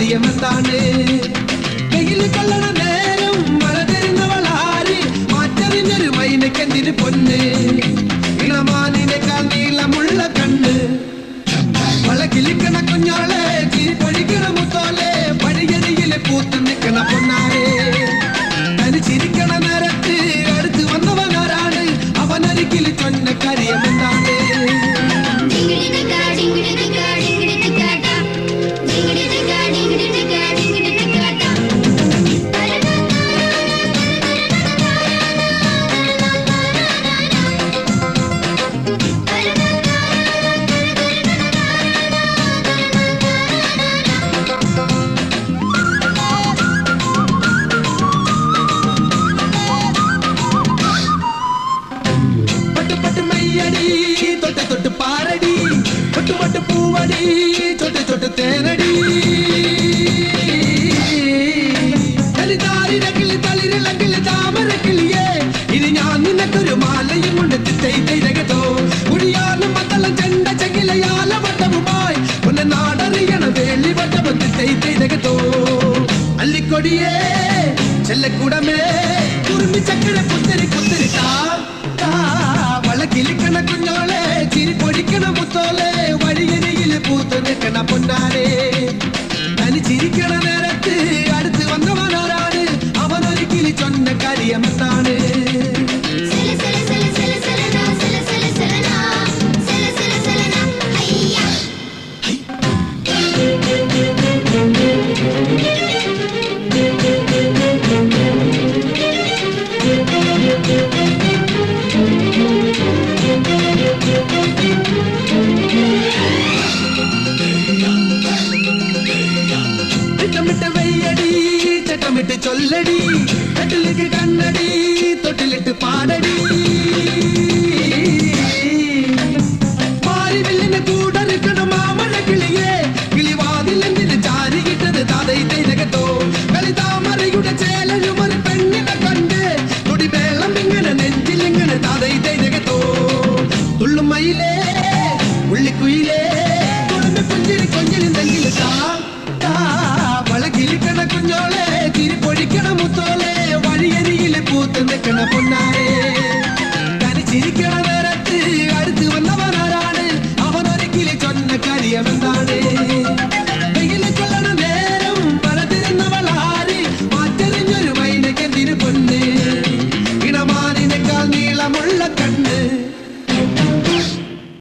കാര്യമെന്താണ് വെയിൽ കൊള്ളണ നേരം മഴ തരുന്നവളാര് മാറ്ററിഞ്ഞൊരു മൈനക്കെന്തിന് പൊന്ന് ഇളമാനിനേക്കാൾ നീളമുള്ള കണ്ണ് വളകിലിക്കണ കുഞ്ഞോളെ ചിരി പൊഴിക്കണ മുത്തോലെ പടിയരിയിലെ പൂത്ത് നിൽക്കണ പൊന്നാരെ തനിച്ചിരിക്കണ നേരത്ത് അടുത്ത് വന്നവനാരാണ് അവനരികിൽ ചൊന്ന കാര്യമെന്താണ് തേനടി താമരക്കിളിയേ ഇനി ഞാൻ നിനക്കൊരു മാലയും കൊണ്ടെത്തിത്തോ കുഴിയാലും മത്തളം ചെണ്ട ചകിലയാല വട്ടവുമായി ഒന്ന് നാടറിയണ വേളി വട്ടമൊത്തിത്തോ അല്ലിക്കൊടിയേ ചെല്ലക്കൂടമേ കുറുമ്പി ചക്കര കുത്തിരി കുത്തിരി വളക്കിലിക്കണ കുഞ്ഞോളെ ചിരി പൊടിക്കണ മുത്തോലെ വഴിയരിയിൽ പൂത്ത് നിൽക്കണ പൊന്നാരെ തനിച്ചിരിക്കണ നേരത്ത് അടുത്ത് വന്നവനാരാണ് അവനൊരിക്കലും ചൊന്ന കാര്യമെന്താണ് ചട്ടമിട്ട് ചൊല്ലടി കട്ടിലേക്ക് കണ്ണടി തൊട്ടിലിട്ട് പാടടി മാറിവില്ലിന് കൂടറിക്കണ മാമഴ കിളിയെ കിളിവാതിൽ എന്തിന് ചാരി കിട്ടത് താതൈ തൈതകത്തോ കളിതാമരയുടെ ചേലയുമൊരു പെണ്ണിനെ കണ്ട് തുടി വേളം ഇങ്ങനെ നെഞ്ചിലിങ്ങനെ താതൈ തൈതകത്തോ തുള്ളുമയിലേ ഉള്ളിക്കുയിലേ കുടുംബ പുഞ്ചിരി കൊഞ്ചിലും തെങ്കിലും വളകിലിക്കണ കുഞ്ഞോളെ തിരി പൊഴിക്കണ മുത്തോലെ വഴിയരിയിലെ പൂത്ത് നിൽക്കണ പൊന്നാ